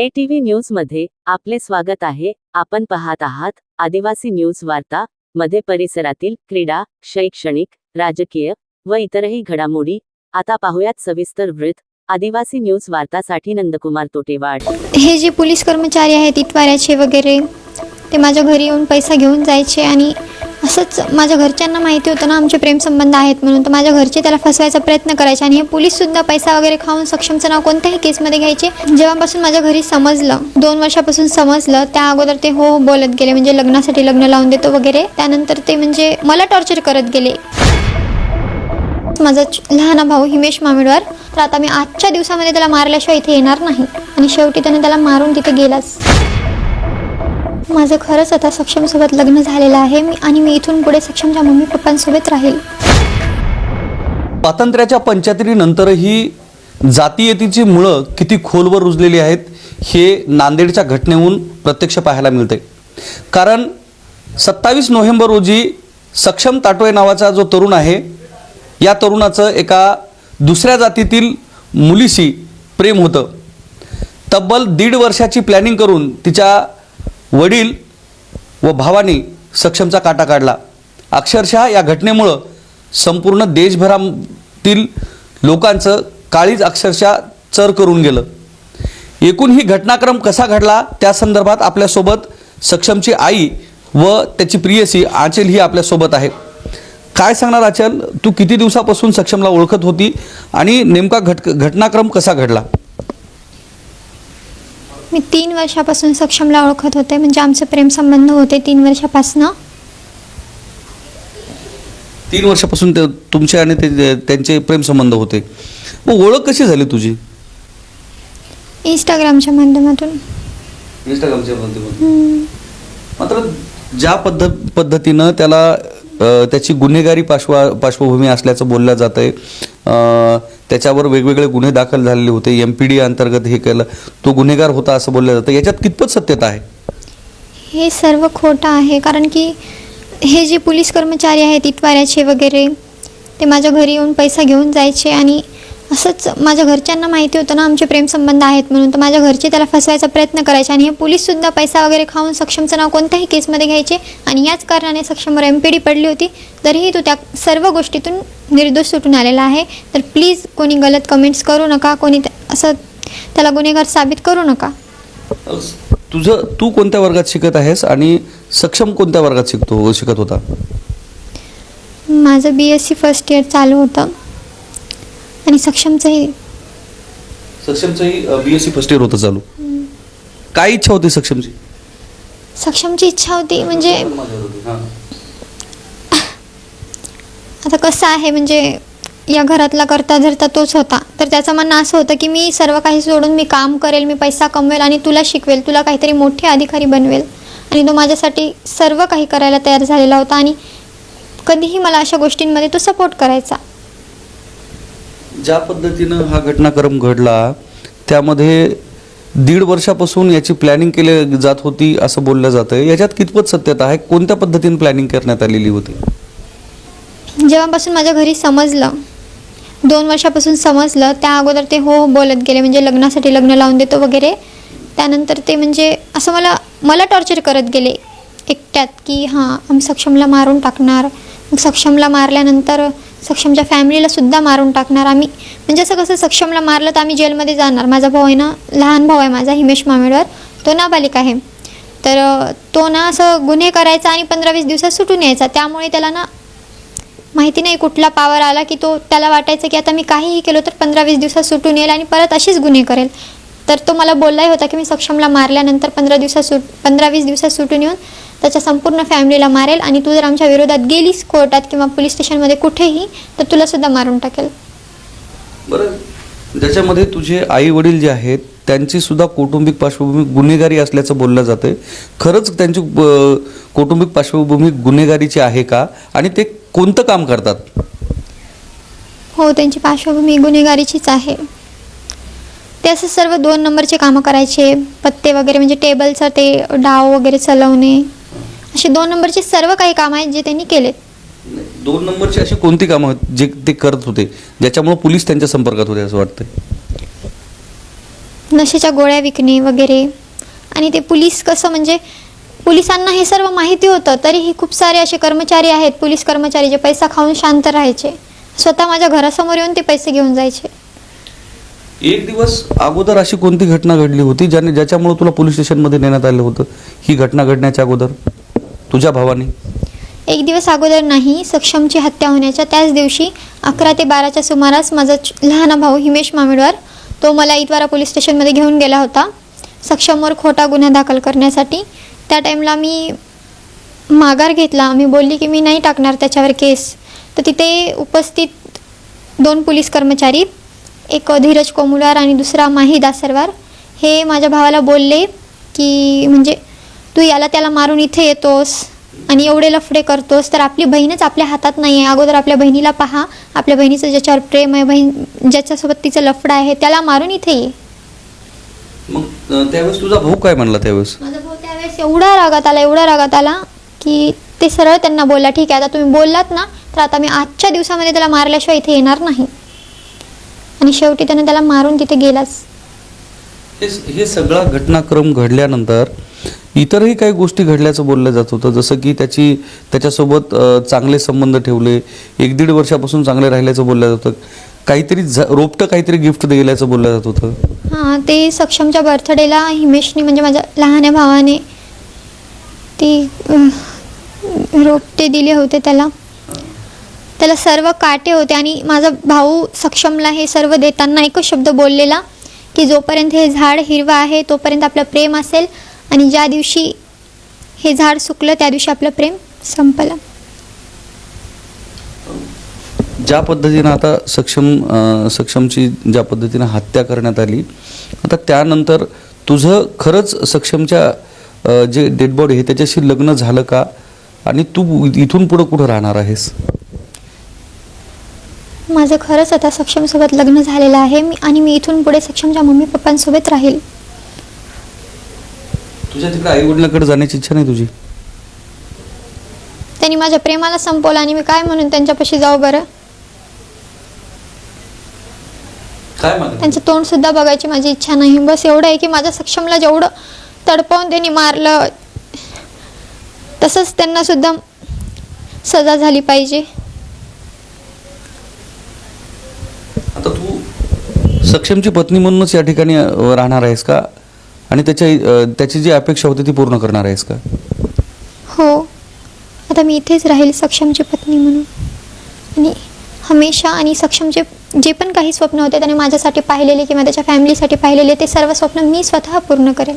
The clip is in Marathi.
ATV न्यूज मध्ये आपले स्वागत आहे। आपण पाहत आहात आदिवासी न्यूज वार्ता मध्ये परिसरातील क्रीडा, शैक्षणिक, राजकीय व इतरही घडामोडी। आता पाहूयात सविस्तर वृत्त। आदिवासी न्यूज वार्तासाठी नंदकुमार तोटेवाड। हे जे पोलीस कर्मचारी आहेत इतवाऱ्याचे वगैरे, ते माझ्या घरी येऊन पैसा घेऊन जायचे आणि असंच माझ्या घरच्यांना माहिती होतं ना आमचे प्रेमसंबंध आहेत म्हणून, तर माझ्या घरचे त्याला फसवायचा प्रयत्न करायचे आणि हे पोलीससुद्धा पैसा वगैरे खाऊन सक्षमचं नाव कोणत्याही केसमध्ये घ्यायचे। जेव्हापासून माझ्या घरी समजलं, 2 वर्षापासून समजलं, त्या अगोदर ते हो बोलत गेले, म्हणजे लग्नासाठी लग्न लावून देतो वगैरे। त्यानंतर ते म्हणजे मला टॉर्चर करत गेले। माझा लहान भाऊ हिमेश मामेडवार, तर आता मी आजच्या दिवसामध्ये त्याला मारल्याशिवाय इथे येणार नाही आणि शेवटी त्याने त्याला मारून तिथे गेलाच। माझं खरंच आता सक्षमसोबत लग्न झालेलं आहे आणि मी इथून पुढे सक्षमच्या मम्मी पप्पांसोबत राहील। स्वातंत्र्याच्या 75 नंतरही जातीयतेची मुळं किती खोलवर रुजलेली आहेत हे नांदेडच्या घटनेहून प्रत्यक्ष पाहायला मिळते। कारण 27 नोव्हेंबर रोजी सक्षम ताटोळे नावाचा जो तरुण आहे, या तरुणाचं एका दुसऱ्या जातीतील मुलीशी प्रेम होतं। तब्बल 1.5 वर्षाची प्लॅनिंग करून तिच्या वडील व भावानी सक्षमचा काटा काढला। अक्षरशः या घटनेमुळं संपूर्ण देशभरातील लोकांचं काळीज अक्षरशः चर करून गेलं। एकूण ही घटनाक्रम कसा घडला त्या संदर्भात आपल्यासोबत सक्षमची आई व त्याची प्रियसी आंचल ही आपल्यासोबत आहे। काय सांगणार आंचल, तू किती दिवसापासून सक्षमला ओळखत होती आणि नेमका घटनाक्रम कसा घडला? मी 3 वर्षापासून सक्षमला ओळखत होते, म्हणजे आमचे प्रेमसंबंध होते 3 वर्षापासून। 3 वर्षापासून तुमचे आणि त्यांचे प्रेमसंबंध होते। मग ओळख कशी झाली तुझी? इंस्टाग्रामच्या माध्यमातून। इंस्टाग्रामच्या माध्यमातून। मात्र ज्या पद्धतीनं त्याला त्याची गुन्हेगारी पार्श्वभूमी असल्याचं बोललं जात आहे, त्याच्यावर वेगवेगळे गुन्हे दाखल झालेले होते, MPD अंतर्गत हे केलं, तो गुन्हेगार होता असं बोललं जातं, याच्यात कितपत सत्यता आहे? हे सर्व खोटं आहे, कारण की हे जे पोलीस कर्मचारी आहेत इतवाऱ्याचे वगैरे, ते माझ्या घरी येऊन पैसा घेऊन जायचे आणि असंच माझ्या घरच्यांना माहिती होतं ना आमचे प्रेमसंबंध आहेत म्हणून, तर माझ्या घरचे त्याला फसवायचा प्रयत्न करायचे आणि हे पोलीससुद्धा पैसा वगैरे खाऊन सक्षमचं नाव कोणत्याही केसमध्ये घ्यायचे आणि याच कारणाने सक्षमवर MPD पडली होती, तरीही तो त्या सर्व गोष्टीतून निर्दोष सुटून आलेला आहे। तर प्लीज कोणी गलत कमेंट्स करू नका, कोणी असं त्याला गुन्हेगार साबित करू नका। तू कोणत्या वर्गात शिकत आहेस आणि सक्षम कोणत्या वर्गात शिकत होता? माझं BSc फर्स्ट इयर चालू होतं आणि सक्षमचंही BSc फर्स्ट इयर होतं चालू। काय इच्छा होती सक्षमची? सक्षमची इच्छा होती म्हणजे आता कसं आहे, म्हणजे या घरातला करता धरता तोच होता, तर त्याचं म्हणणं असं होतं की मी सर्व काही सोडून मी काम करेल, मी पैसा कमवेल आणि तुला शिकवेल, तुला काहीतरी मोठे अधिकारी बनवेल, आणि तो माझ्यासाठी सर्व काही करायला तयार झालेला होता आणि कधीही मला अशा गोष्टींमध्ये तो सपोर्ट करायचा। ज्या पद्धतीनं हा घटनाक्रम घडला त्यामध्ये 1.5 वर्षापासून याची प्लॅनिंग केली जात होती असं बोललं जातं, याच्यात कितपत सत्यता आहे? कोणत्या पद्धतीने प्लॅनिंग करण्यात आलेली होती? जेव्हापासून माझ्या घरी समजलं, 2 वर्षापासून समजलं, त्या अगोदर ते हो बोलत गेले, म्हणजे लग्नासाठी लग्न लावून देतो वगैरे। त्यानंतर ते म्हणजे असं मला टॉर्चर करत गेले एकट्यात की हां आम्ही सक्षमला मारून टाकणार, मग सक्षमला मारल्यानंतर सक्षमच्या फॅमिलीला सुद्धा मारून टाकणार आम्ही, म्हणजे असं कसं सक्षमला मारलं तर आम्ही जेलमध्ये जाणार। माझा भाऊ आहे ना, लहान भाऊ आहे माझा हिमेश मामेडवार, तो नाबालिक आहे, तर तो ना असं गुन्हे करायचा आणि 15-20 दिवसात सुटून यायचा। त्यामुळे त्याला ना माहिती नाही कुठला पावर आला की त्याला वाटायचं की आता मी काहीही केलं तर 15-20 दिवसात सुटून येईल आणि परत असेच गुन्हे करेल। तर तो मला बोललाही होता की मी सक्षमला मारल्यानंतर 15-20 दिवसात सुटून येऊन त्याच्या संपूर्ण फॅमिलीला मारेल आणि तू जर आमच्या विरोधात गेलीस कोर्टात किंवा पोलीस स्टेशनमध्ये कुठेही तर तुला सुद्धा मारून टाकेल। बरं, ज्याच्यामध्ये तुझे आई वडील जे आहेत त्यांची सुद्धा कौटुंबिक पार्श्वभूमी गुन्हेगारी असल्याचं बोललं जातं, खरंच त्यांची कौटुंबिक पार्श्वभूमी गुन्हेगारीची आहे का आणि ते कोणतं काम करतात? हो, त्यांची पार्श्वभूमी गुन्हेगारीचीच आहे। ते असं सर्व 2 नंबरचे कामं करायचे, पत्ते वगैरे, म्हणजे टेबलचं ते डाव वगैरे चालवणे, असे 2 नंबरचे सर्व काही कामं आहेत जे त्यांनी केले। 2 नंबरची अशी कोणती कामं जे ते करत होते ज्याच्यामुळे पोलीस त्यांच्या संपर्कात होते असं वाटतं? नशेच्या गोळ्या विकणे वगैरे. आणि ते पोलीस कसं म्हणजे पोलिसांना हे सर्व माहिती होतं, तरीही खूप सारे असे कर्मचारी आहेत, पोलीस कर्मचारी, जे पैसा खाऊन शांत राहायचे. स्वतः माझ्या घरासमोर येऊन ते पैसे घेऊन जायचे. एक दिवस अगोदर अशी कोणती घटना घडली होती ज्याच्यामुळे तुला पोलीस स्टेशनमध्ये नेण्यात आलं होतं? ही घटना घडण्याच्या अगोदर तुझ्या भावाने? एक दिवस अगोदर नाही, सक्षमची हत्या होण्याच्या त्याच दिवशी 11 ते 12च्या सुमारास माझा लहान भाऊ हिमेश मामिडवार, तो मला इतवारा पोलीस स्टेशनमध्ये घेऊन गेला होता सक्षमवर खोटा गुन्हा दाखल करण्यासाठी. त्या टाईमला मी माघार घेतला. मी बोलली की मी नाही टाकणार त्याच्यावर केस. तर तिथे उपस्थित 2 पोलीस कर्मचारी, एक धीरज कोमुलार आणि दुसरा माही दासरवार, हे माझ्या भावाला बोलले की म्हणजे तू याला त्याला मारून इथे येतोस आणि एवढे लफडे करतोस, तर आपली बहीणच आपल्या हातात नाही आहे. अगोदर आपल्या बहिणीला पहा, आपल्या बहिणीचं ज्याच्यावर प्रेम आहे, बहीण ज्याच्यासोबत तिचं लफडं आहे, त्याला मारून इथे ये. मग त्यावेळेस तुझा भाऊ काय म्हणला? त्यावेळेस माझा भाऊ त्यावेळेस एवढा रागात आला की ते सरळ त्यांना बोलला, ठीक आहे आता तुम्ही बोललात ना, तर आता मी आजच्या दिवसामध्ये त्याला मारल्याशिवाय इथे येणार नाही. आणि शेवटी त्याने त्याला मारून तिथे गेलाच. हे सगळा घटनाक्रम घडल्यानंतर इतरही काही गोष्टी घडल्याचं बोललं जात होतं, जसं की त्याच्यासोबत चांगले संबंध ठेवले, 1-1.5 वर्षापासून चांगले राहिल्याचं बोललं जातं, काहीतरी रोपटं काहीतरी गिफ्ट दिल्याचं बोललं जात होतं. हां, ते सक्षमच्या बर्थडेला हिमेशने म्हणजे माझ्या लहान भावाने ती रोपटे दिले होते त्याला सर्व काटे होते. आणि माझा भाऊ सक्षमला हे सर्व देताना एकच शब्द बोललेला की जोपर्यंत हे झाड हिरवं आहे तोपर्यंत आपलं प्रेम असेल, आणि ज्या दिवशी हे झाड सुकलं त्या दिवशी आपलं प्रेम संपलं. ज्या पद्धतीनं आता सक्षमची ज्या पद्धतीनं हत्या करण्यात आली, आता त्यानंतर तुझं खरंच सक्षमच्या जे डेड बॉडी आहे त्याच्याशी लग्न झालं का? आणि तू इथून पुढं कुठं राहणार आहेस? माझं खरंच आता सक्षमसोबत लग्न झालेलं आहे. मी इथून पुढे सक्षमच्या मम्मी पप्पांसोबत राहील. तुझ्या तिकडे आई वडिलांकडे जाण्याची इच्छा नाही तुझी? त्यांनी माझ्या प्रेमाला संपवलं आणि मी काय म्हणून त्यांच्यापाशी जाऊ बरं? काय मागणी? त्यांचं तोंड सुद्धा बघायची माझी इच्छा नाही. बस एवढं आहे की माझ्या सक्षमला जेवढं तडपावून त्यांनी मारलं तसंच त्यांना सुद्धा सजा झाली पाहिजे. आता तू सक्षमची पत्नी म्हणूनच या ठिकाणी राहणार आहेस का? आणि त्याची जी अपेक्षा होती ती पूर्ण करणार आहेस का? हो, आता मी इथेच राहील सक्षमची पत्नी म्हणून. आणि हमेशा आणि सक्षमचे जे पण काही स्वप्न होते त्याने माझ्यासाठी पाहिलेले किंवा त्याच्या फॅमिलीसाठी पाहिलेले, ते सर्व स्वप्न मी स्वतः पूर्ण करेन.